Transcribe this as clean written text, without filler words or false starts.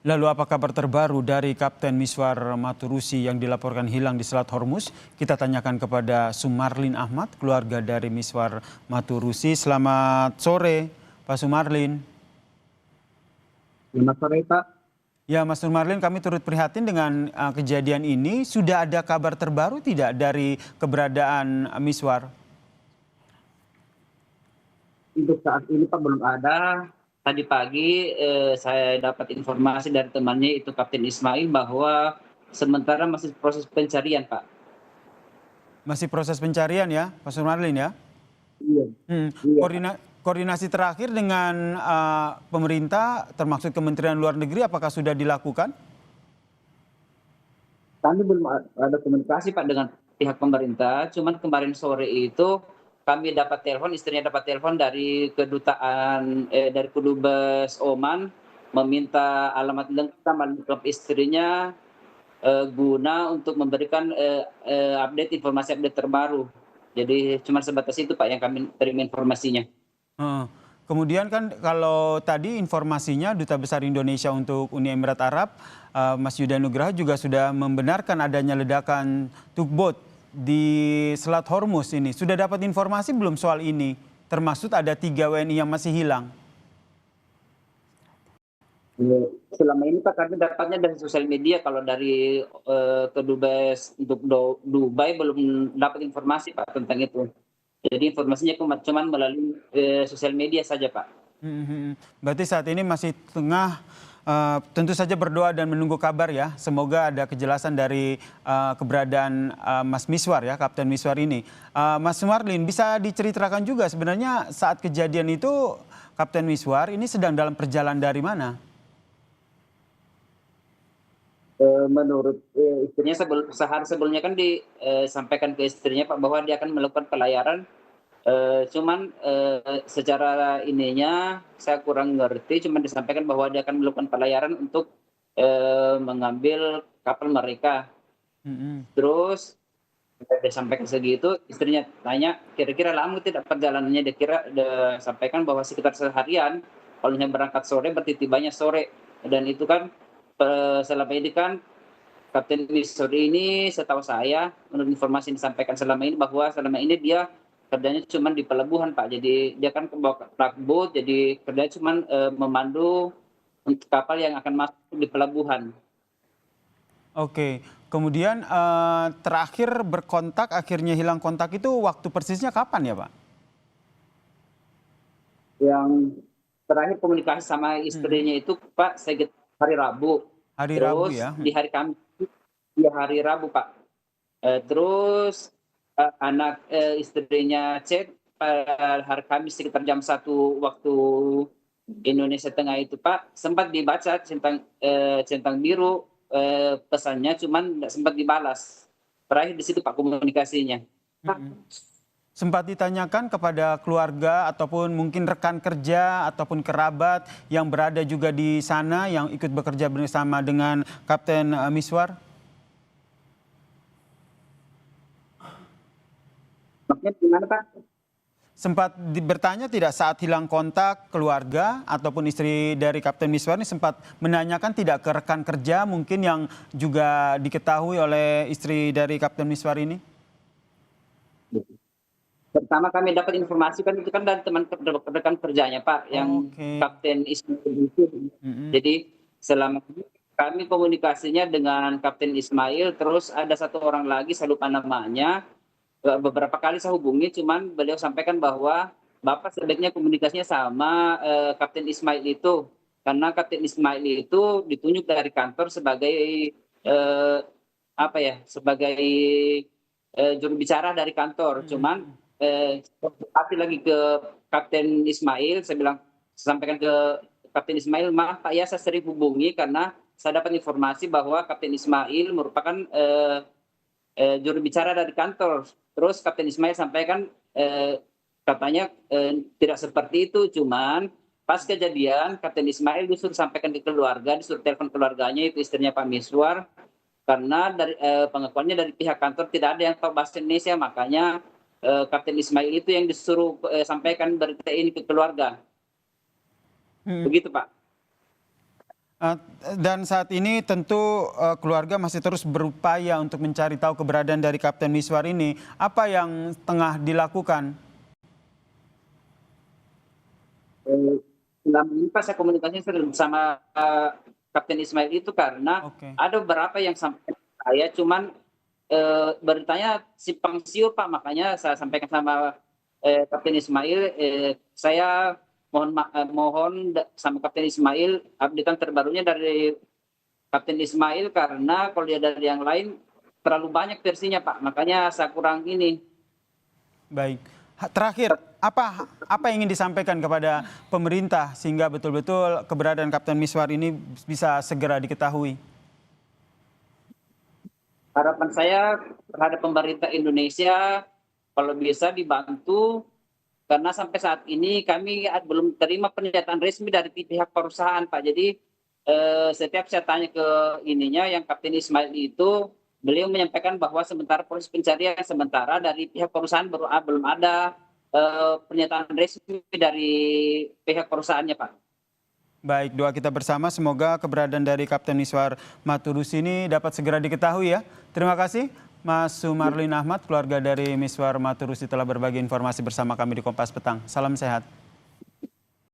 Lalu apa kabar terbaru dari Kapten Miswar Maturusi yang dilaporkan hilang di Selat Hormuz? Kita tanyakan kepada Sumarlin Ahmad, keluarga dari Miswar Maturusi. Selamat sore, Pak Sumarlin. Selamat sore, Pak. Ya, Mas Sumarlin, kami turut prihatin dengan kejadian ini. Sudah ada kabar terbaru tidak dari keberadaan Miswar? Untuk saat ini, Pak, belum ada. Tadi pagi saya dapat informasi dari temannya, itu Kapten Ismail, bahwa sementara masih proses pencarian, Pak. Masih proses pencarian ya, Pak Sumarlin ya? Iya, Hmm, iya, Pak. koordinasi terakhir dengan pemerintah, termasuk Kementerian Luar Negeri, apakah sudah dilakukan? Kami belum ada komunikasi, Pak, dengan pihak pemerintah. Cuman kemarin sore itu kami dapat telepon, istrinya dapat telepon dari kedutaan, dari Kedubes Oman, meminta alamat lengkap istrinya, guna untuk memberikan informasi update terbaru. Jadi cuma sebatas itu, Pak, yang kami terima informasinya. Heeh. Kemudian kan kalau tadi informasinya Duta Besar Indonesia untuk Uni Emirat Arab, Mas Yuda Nugraha juga sudah membenarkan adanya ledakan tugboat di Selat Hormuz ini. Sudah dapat informasi belum soal ini? Termasuk ada 3 WNI yang masih hilang. Selama ini, Pak, kami dapatnya dari sosial media. Kalau dari kedubes untuk Dubai belum dapat informasi, Pak, tentang itu. Jadi informasinya cuma melalui sosial media saja, Pak. Mhm. Berarti saat ini masih tengah tentu saja berdoa dan menunggu kabar ya. Semoga ada kejelasan dari keberadaan Mas Miswar ya, Kapten Miswar ini. Mas Sumarlin, bisa diceritakan juga sebenarnya saat kejadian itu Kapten Miswar ini sedang dalam perjalanan dari mana? Menurut istrinya, sehari sebelumnya kan disampaikan ke istrinya, Pak, bahwa dia akan melakukan pelayaran. Cuman secara ininya saya kurang ngerti, cuman disampaikan bahwa dia akan melakukan pelayaran untuk mengambil kapal mereka. Mhm. Terus dia sampaikan segitu, istrinya tanya, kira-kira lama tidak perjalanannya? Dia sampaikan bahwa sekitar seharian. Kalau berangkat sore berarti tibanya sore. Dan itu kan selama ini kan Kapten Wisnu ini, setahu saya, menurut informasi yang disampaikan selama ini, bahwa selama ini dia kerjanya cuma di pelabuhan, Pak. Jadi dia kan pembawa tugboat, jadi kerjanya cuma memandu untuk kapal yang akan masuk di pelabuhan. Oke, kemudian terakhir berkontak, akhirnya hilang kontak itu waktu persisnya kapan ya, Pak? Yang terakhir komunikasi sama Mhm. istrinya itu, Pak, sekitar hari Rabu. Hari Rabu Terus ya? di hari Kamis, ya hari Rabu, Pak. Terus anak istrinya chat pada hari Kamis sekitar jam 1 waktu Indonesia Tengah itu, Pak, sempat dibaca centang biru, pesannya, cuman nggak sempat dibalas. Terakhir di situ, Pak, komunikasinya. Mhm. Sempat ditanyakan kepada keluarga ataupun mungkin rekan kerja ataupun kerabat yang berada juga di sana yang ikut bekerja bersama dengan Kapten Miswar? Maksudnya gimana, Pak? Sempat bertanya tidak saat hilang kontak keluarga ataupun istri dari Kapten Miswar ini sempat menanyakan tidak ke rekan kerja mungkin yang juga diketahui oleh istri dari Kapten Miswar ini? Pertama kami dapat informasi kan itu kan dari teman rekan kerjanya, Pak, yang Oke. Kapten Ismail itu. Mhm. Jadi selama ini kami komunikasinya dengan Kapten Ismail, terus ada satu orang lagi saya lupa namanya. Beberapa kali saya hubungi, cuman beliau sampaikan bahwa Bapak sebaiknya komunikasinya sama Kapten Ismail itu. Karena Kapten Ismail itu ditunjuk dari kantor sebagai eh, apa ya, sebagai juru bicara dari kantor. Cuman Mhm. tapi lagi ke Kapten Ismail, saya sampaikan ke Kapten Ismail, maaf Pak ya, saya sering hubungi karena saya dapat informasi bahwa Kapten Ismail merupakan juru bicara dari kantor. Terus Kapten Ismail sampaikan katanya tidak seperti itu, cuman pas kejadian Kapten Ismail disuruh sampaikan ke keluarga, disuruh telepon keluarganya, itu istrinya Pak Miswar, karena dari pengakuannya dari pihak kantor tidak ada yang tahu bahasa Indonesia, makanya Kapten Ismail itu yang disuruh sampaikan berita ini ke keluarga. Mhm. Begitu, Pak. Eh, Dan saat ini tentu keluarga masih terus berupaya untuk mencari tahu keberadaan dari Kapten Miswar ini. Apa yang tengah dilakukan? Selama ini pas saya komunikasi bersama Kapten Ismail itu karena Oke, ada beberapa yang sampai ke saya, cuman beritanya simpang siur Pak, makanya saya sampaikan sama Kapten Ismail, saya sama Kapten Ismail updatean terbarunya dari Kapten Ismail karena kalau dia dari yang lain terlalu banyak versinya Pak, makanya saya kurang ini. baik. Terakhir, apa yang ingin disampaikan kepada pemerintah sehingga betul-betul keberadaan Kapten Miswar ini bisa segera diketahui? Harapan saya terhadap pemerintah Indonesia kalau bisa dibantu karena sampai saat ini kami belum terima pernyataan resmi dari pihak perusahaan Pak. Jadi setiap saya tanya ke ininya yang Kapten Ismail itu, beliau menyampaikan bahwa sementara proses pencarian sementara dari pihak perusahaan belum ada pernyataan resmi dari pihak perusahaannya Pak. Baik, doa kita bersama semoga keberadaan dari Kapten Miswar Maturus ini dapat segera diketahui ya. Terima kasih Mas Sumarlin Ahmad, keluarga dari Miswar Maturus telah berbagi informasi bersama kami di Kompas Petang. Salam sehat.